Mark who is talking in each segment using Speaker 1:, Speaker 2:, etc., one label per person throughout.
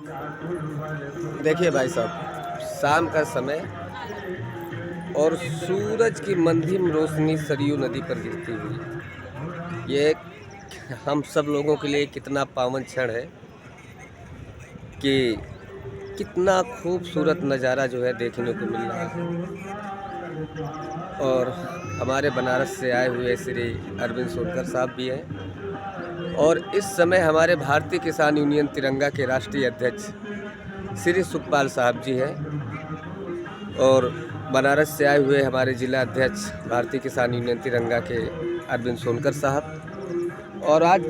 Speaker 1: देखिए भाई साहब, शाम का समय और सूरज की मंदिम रोशनी सरयू नदी पर गिरती हुई, ये एक हम सब लोगों के लिए कितना पावन क्षण है कि कितना खूबसूरत नज़ारा जो है देखने को मिल रहा है। और हमारे बनारस से आए हुए श्री अरविंद सोनकर साहब भी हैं और इस समय हमारे भारतीय किसान यूनियन तिरंगा के राष्ट्रीय अध्यक्ष श्री सुखपाल साहब जी हैं और बनारस से आए हुए हमारे जिला अध्यक्ष भारतीय किसान यूनियन तिरंगा के अरविंद सोनकर साहब। और आज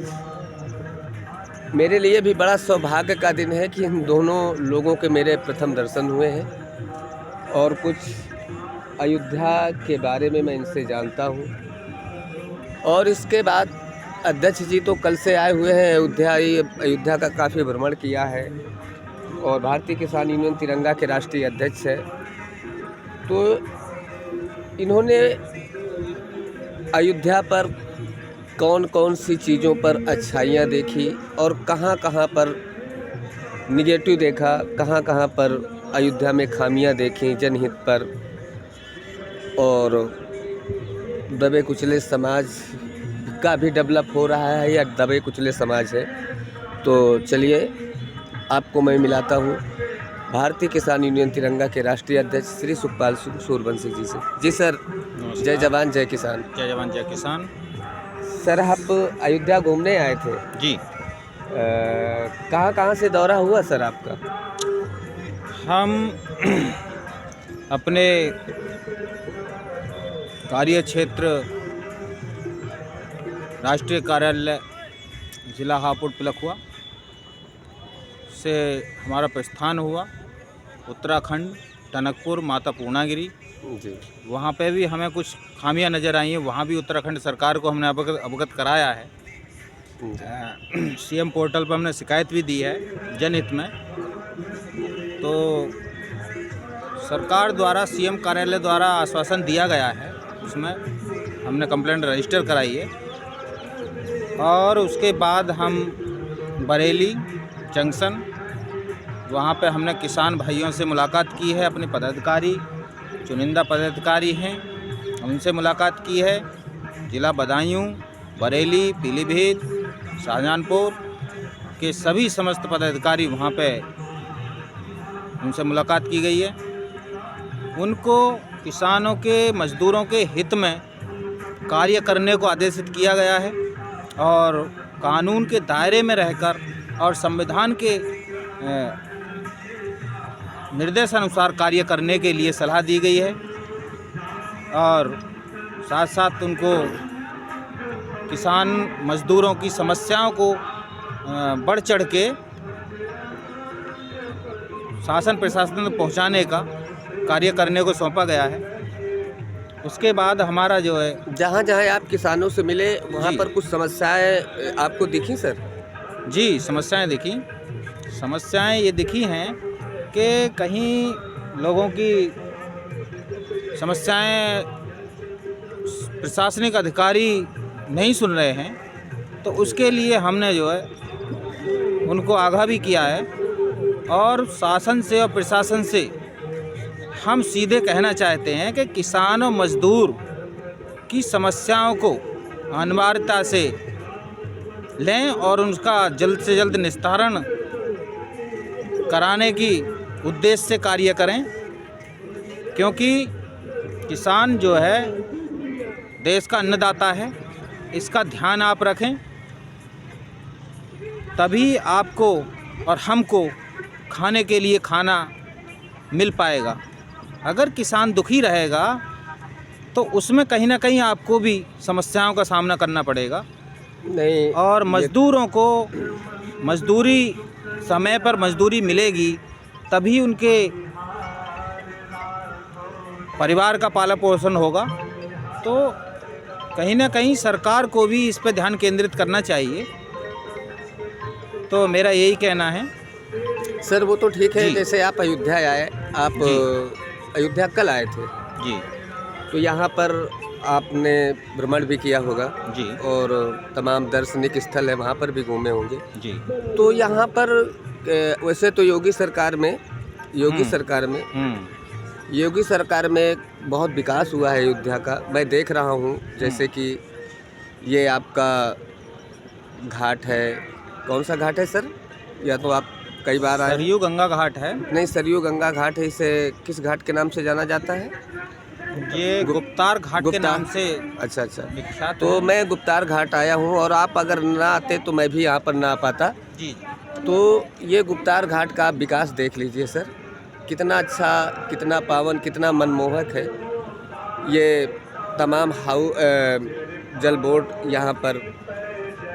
Speaker 1: मेरे लिए भी बड़ा सौभाग्य का दिन है कि इन दोनों लोगों के मेरे प्रथम दर्शन हुए हैं और कुछ अयोध्या के बारे में मैं इनसे जानता हूँ। और इसके बाद अध्यक्ष जी तो कल से आए हुए हैं अयोध्या का काफ़ी भ्रमण किया है और भारतीय किसान यूनियन तिरंगा के राष्ट्रीय अध्यक्ष है। तो इन्होंने अयोध्या पर कौन कौन सी चीज़ों पर अच्छाइयाँ देखी और कहाँ कहाँ पर निगेटिव देखा, कहाँ कहाँ पर अयोध्या में खामियाँ देखी जनहित पर, और दबे कुचले समाज का भी डेवलप हो रहा है या दबे कुचले समाज है। तो चलिए आपको मैं मिलाता हूँ भारतीय किसान यूनियन तिरंगा के राष्ट्रीय अध्यक्ष श्री सुखपाल सूरवंशी जी से। जी सर, जय जवान जय किसान।
Speaker 2: जय जवान जय किसान।
Speaker 1: सर, आप अयोध्या घूमने आए थे
Speaker 2: जी।
Speaker 1: कहाँ से दौरा हुआ सर आपका?
Speaker 2: हम अपने कार्य क्षेत्र राष्ट्रीय कार्यालय जिला हापुड़ पिलखुआ से हमारा प्रस्थान हुआ उत्तराखंड टनकपुर माता पूर्णागिरी
Speaker 1: जी।
Speaker 2: वहाँ पे भी हमें कुछ खामियां नज़र आई हैं। वहाँ भी उत्तराखंड सरकार को हमने अवगत कराया है। सीएम पोर्टल पर हमने शिकायत भी दी है जनहित में। तो सरकार द्वारा सीएम कार्यालय द्वारा आश्वासन दिया गया है, उसमें हमने कंप्लेंट रजिस्टर कराई है। और उसके बाद हम बरेली जंक्शन वहाँ पे हमने किसान भाइयों से मुलाकात की है, अपने पदाधिकारी चुनिंदा पदाधिकारी हैं उनसे मुलाकात की है। जिला बदायूं, बरेली, पीलीभीत, शाहजहांपुर के सभी समस्त पदाधिकारी वहाँ पे उनसे मुलाकात की गई है। उनको किसानों के मजदूरों के हित में कार्य करने को आदेशित किया गया है और कानून के दायरे में रहकर और संविधान के निर्देशानुसार कार्य करने के लिए सलाह दी गई है। और साथ साथ उनको किसान मजदूरों की समस्याओं को बढ़ चढ़ के शासन प्रशासन तक पहुंचाने का कार्य करने को सौंपा गया है। उसके बाद हमारा जो है
Speaker 1: जहाँ जहाँ आप किसानों से मिले वहाँ पर कुछ समस्याएं आपको दिखी सर?
Speaker 2: जी, समस्याएं दिखी। समस्याएं ये दिखी हैं कि कहीं लोगों की समस्याएं प्रशासनिक अधिकारी नहीं सुन रहे हैं। तो उसके लिए हमने जो है उनको आगाह भी किया है और शासन से और प्रशासन से हम सीधे कहना चाहते हैं कि किसान और मजदूर की समस्याओं को अनिवार्यता से लें और उनका जल्द से जल्द निस्तारण कराने की उद्देश्य से कार्य करें, क्योंकि किसान जो है देश का अन्नदाता है। इसका ध्यान आप रखें, तभी आपको और हमको खाने के लिए खाना मिल पाएगा। अगर किसान दुखी रहेगा तो उसमें कहीं ना कहीं आपको भी समस्याओं का सामना करना पड़ेगा।
Speaker 1: नहीं,
Speaker 2: और मज़दूरों को मजदूरी समय पर मजदूरी मिलेगी तभी उनके परिवार का पालन पोषण होगा। तो कहीं ना कहीं सरकार को भी इस पर ध्यान केंद्रित करना चाहिए। तो मेरा यही कहना है।
Speaker 1: सर वो तो ठीक है, जैसे आप अयोध्या आए, आप अयोध्या कल आए थे
Speaker 2: जी,
Speaker 1: तो यहाँ पर आपने भ्रमण भी किया होगा
Speaker 2: जी,
Speaker 1: और तमाम दार्शनिक स्थल है वहाँ पर भी घूमे होंगे
Speaker 2: जी।
Speaker 1: तो यहाँ पर वैसे तो योगी सरकार में योगी सरकार में बहुत विकास हुआ है अयोध्या का। मैं देख रहा हूँ, जैसे कि ये आपका घाट है, कौन सा घाट है सर? या तो आप कई बार आए?
Speaker 2: सरयू गंगा घाट है।
Speaker 1: नहीं, सरयू गंगा घाट है। इसे किस घाट के नाम से जाना जाता है?
Speaker 2: ये गुप्तार घाट के नाम से
Speaker 1: अच्छा
Speaker 2: विख्यात।
Speaker 1: तो मैं गुप्तार घाट आया हूँ, और आप अगर ना आते तो मैं भी यहाँ पर ना आ पाता।
Speaker 2: जी।
Speaker 1: तो ये गुप्तार घाट का आप विकास देख लीजिए सर, कितना अच्छा, कितना पावन, कितना मनमोहक है। ये तमाम जल बोर्ड यहाँ पर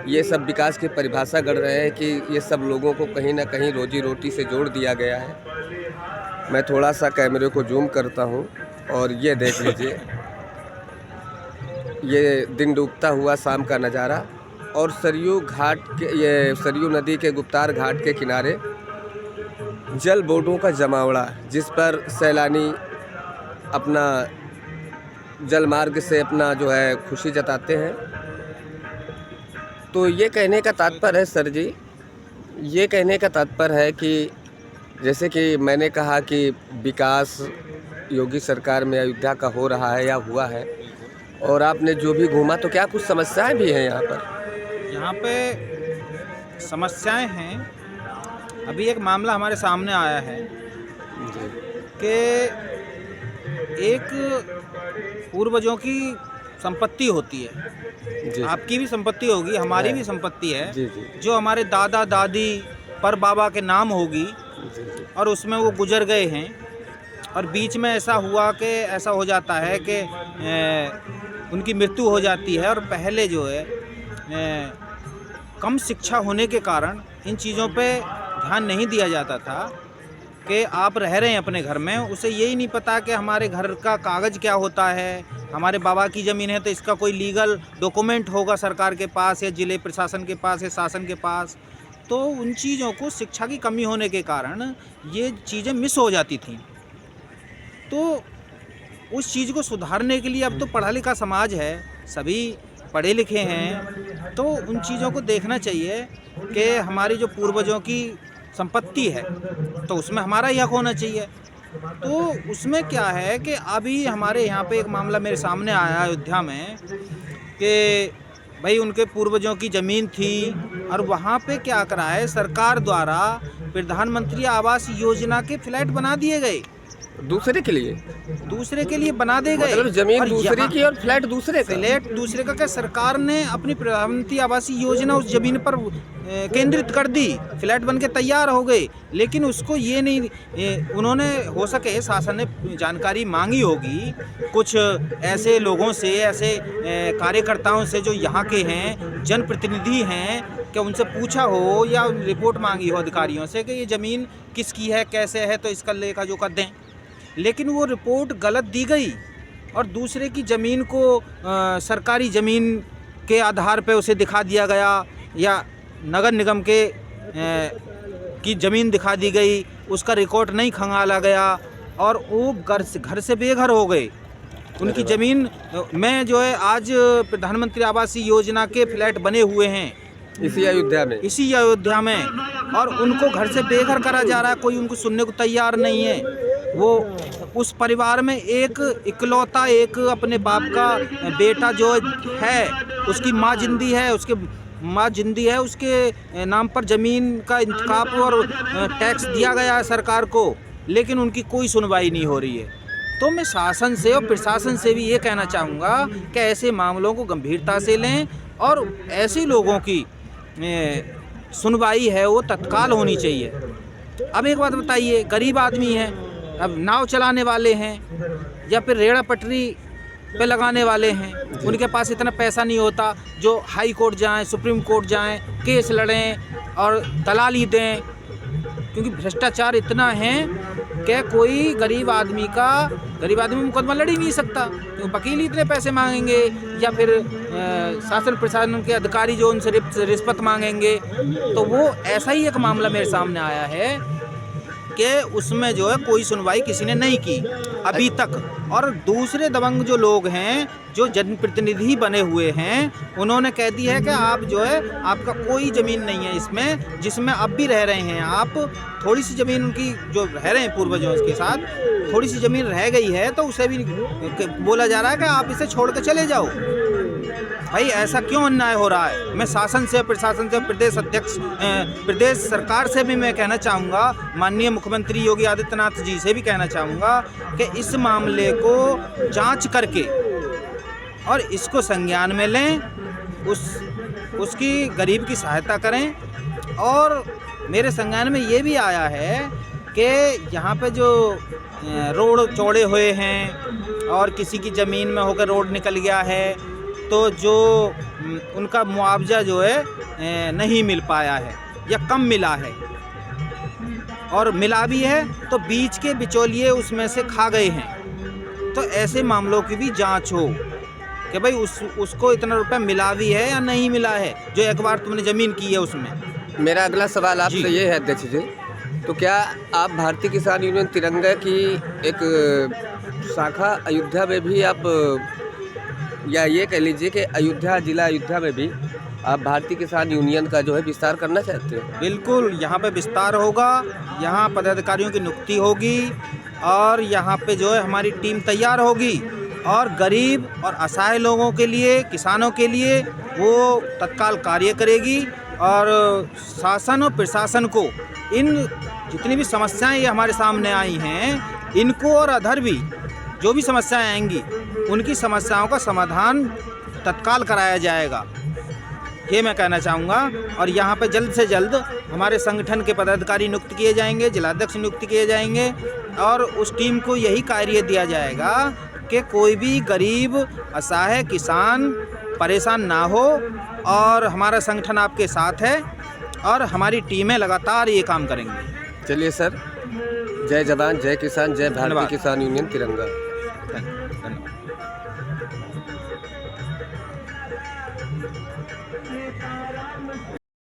Speaker 1: ये सब विकास की परिभाषा कर रहे हैं कि ये सब लोगों को कहीं ना कहीं रोजी रोटी से जोड़ दिया गया है। मैं थोड़ा सा कैमरे को जूम करता हूँ, और ये देख लीजिए, ये दिन डूबता हुआ शाम का नज़ारा। और सरयू घाट के, ये सरयू नदी के गुप्तार घाट के किनारे जल बोटों का जमावड़ा, जिस पर सैलानी अपना जल मार्ग से अपना जो है खुशी जताते हैं। तो ये कहने का तात्पर्य है सर जी, ये कहने का तात्पर्य है कि जैसे कि मैंने कहा कि विकास योगी सरकार में अयोध्या का हो रहा है या हुआ है, और आपने जो भी घूमा, तो क्या कुछ समस्याएं भी हैं यहाँ पर?
Speaker 2: यहाँ पे समस्याएं हैं। अभी एक मामला हमारे सामने आया है कि एक पूर्वजों की संपत्ति होती है।
Speaker 1: जी।
Speaker 2: आपकी भी संपत्ति होगी, हमारी भी संपत्ति है।
Speaker 1: जी।
Speaker 2: जो हमारे दादा दादी पर बाबा के नाम होगी,
Speaker 1: जी।
Speaker 2: और उसमें वो गुजर गए हैं, और बीच में ऐसा हुआ कि ऐसा हो जाता है कि उनकी मृत्यु हो जाती है। और पहले जो है कम शिक्षा होने के कारण इन चीज़ों पे ध्यान नहीं दिया जाता था कि आप रह रहे हैं अपने घर में, उसे यही नहीं पता कि हमारे घर का कागज़ क्या होता है। हमारे बाबा की ज़मीन है तो इसका कोई लीगल डॉक्यूमेंट होगा सरकार के पास, या जिले प्रशासन के पास, या शासन के पास। तो उन चीज़ों को शिक्षा की कमी होने के कारण ये चीज़ें मिस हो जाती थी। तो उस चीज़ को सुधारने के लिए अब तो पढ़ा लिखा समाज है, सभी पढ़े लिखे हैं, तो उन चीज़ों को देखना चाहिए कि हमारी जो पूर्वजों की संपत्ति है तो उसमें हमारा ही हक होना चाहिए। तो उसमें क्या है कि अभी हमारे यहाँ पे एक मामला मेरे सामने आया अयोध्या में कि भाई उनके पूर्वजों की ज़मीन थी, और वहाँ पे क्या करा है सरकार द्वारा, प्रधानमंत्री आवास योजना के फ्लैट बना दिए गए।
Speaker 1: दूसरे के लिए
Speaker 2: बना दे गए,
Speaker 1: मतलब जमीन दूसरे की और फ्लैट दूसरे का।
Speaker 2: फ्लैट दूसरे का क्या, सरकार ने अपनी प्रधानमंत्री आवासीय योजना उस जमीन पर केंद्रित कर दी, फ्लैट बन के तैयार हो गए। लेकिन उसको ये नहीं, उन्होंने हो सके शासन ने जानकारी मांगी होगी कुछ ऐसे लोगों से, ऐसे कार्यकर्ताओं से जो यहाँ के हैं, जनप्रतिनिधि हैं, क्या उनसे पूछा हो या रिपोर्ट मांगी हो अधिकारियों से कि ये ज़मीन किसकी है, कैसे है, तो इसका लेखा जोखा दें। लेकिन वो रिपोर्ट गलत दी गई, और दूसरे की ज़मीन को सरकारी ज़मीन के आधार पे उसे दिखा दिया गया, या नगर निगम के की ज़मीन दिखा दी गई, उसका रिकॉर्ड नहीं खंगाला गया, और वो घर से बेघर हो गए। उनकी ज़मीन में जो है आज प्रधानमंत्री आवासीय योजना के फ्लैट बने हुए हैं
Speaker 1: इसी अयोध्या में, और उनको घर से बेघर करा जा रहा है, कोई उनको सुनने को तैयार नहीं है। वो उस परिवार में एक इकलौता एक अपने बाप का बेटा जो है, उसकी माँ जिंदी है, उसके नाम पर ज़मीन का इंतकाप और टैक्स दिया गया है सरकार को, लेकिन उनकी कोई सुनवाई नहीं हो रही है। तो मैं शासन से और प्रशासन से भी ये कहना चाहूँगा कि ऐसे मामलों को गंभीरता से लें, और ऐसे लोगों की सुनवाई है वो तत्काल होनी चाहिए। अब एक बात बताइए, गरीब आदमी है, अब नाव चलाने वाले हैं या फिर रेड़ा पटरी पे लगाने वाले हैं, उनके पास इतना पैसा नहीं होता जो हाई कोर्ट जाएं, सुप्रीम कोर्ट जाएं, केस लड़ें और दलाली दें, क्योंकि भ्रष्टाचार इतना है कि कोई गरीब आदमी मुकदमा लड़ ही नहीं सकता, क्योंकि वकील इतने पैसे मांगेंगे, या फिर शासन प्रशासन के अधिकारी जो उनसे रिश्वत मांगेंगे। तो वो ऐसा ही एक मामला मेरे सामने आया है
Speaker 2: के उसमें जो है कोई सुनवाई किसी ने नहीं की अभी तक। और दूसरे दबंग जो लोग हैं, जो जनप्रतिनिधि बने हुए हैं, उन्होंने कह दिया है कि आप जो है आपका कोई ज़मीन नहीं है इसमें, जिसमें अब भी रह रहे हैं आप। थोड़ी सी ज़मीन उनकी जो रह रहे हैं पूर्वजों के साथ, थोड़ी सी ज़मीन रह गई है, तो उसे भी बोला जा रहा है कि आप इसे छोड़ कर चले जाओ। भाई ऐसा क्यों अन्याय हो रहा है? मैं शासन से, प्रशासन से, प्रदेश अध्यक्ष, प्रदेश सरकार से भी मैं कहना चाहूँगा, माननीय मुख्यमंत्री योगी आदित्यनाथ जी से भी कहना चाहूँगा कि इस मामले को जांच करके और इसको संज्ञान में लें, उसकी गरीब की सहायता करें। और मेरे संज्ञान में ये भी आया है कि यहाँ पे जो रोड चौड़े हुए हैं और किसी की ज़मीन में होकर रोड निकल गया है, तो जो उनका मुआवजा जो है नहीं मिल पाया है या कम मिला है, और मिला भी है तो बीच के बिचौलिए उसमें से खा गए हैं। तो ऐसे मामलों की भी जांच हो कि भाई उसको इतना रुपया मिला भी है या नहीं मिला है, जो एक बार तुमने ज़मीन की है उसमें।
Speaker 1: मेरा अगला सवाल आपसे ये है अध्यक्ष जी, तो क्या आप भारतीय किसान यूनियन तिरंगा की एक शाखा अयोध्या में भी आप, या ये कह लीजिए कि अयोध्या, जिला अयोध्या में भी आप भारतीय किसान यूनियन का जो है विस्तार करना चाहते हैं?
Speaker 2: बिल्कुल, यहाँ पे विस्तार होगा, यहाँ पदाधिकारियों की नियुक्ति होगी और यहाँ पे जो है हमारी टीम तैयार होगी और गरीब और असहाय लोगों के लिए, किसानों के लिए वो तत्काल कार्य करेगी। और शासन और प्रशासन को इन जितनी भी समस्याएं ये हमारे सामने आई हैं, इनको और अधर भी जो भी समस्याएं आएंगी, उनकी समस्याओं का समाधान तत्काल कराया जाएगा, ये मैं कहना चाहूँगा। और यहाँ पे जल्द से जल्द हमारे संगठन के पदाधिकारी नियुक्त किए जाएंगे, जिलाध्यक्ष नियुक्त किए जाएंगे और उस टीम को यही कार्य दिया जाएगा कि कोई भी गरीब असहाय किसान परेशान ना हो। और हमारा संगठन आपके साथ है और हमारी टीमें लगातार ये काम करेंगी।
Speaker 1: चलिए सर, जय जवान, जय किसान, जय भारतीय किसान यूनियन तिरंगा।
Speaker 2: धन्यवाद।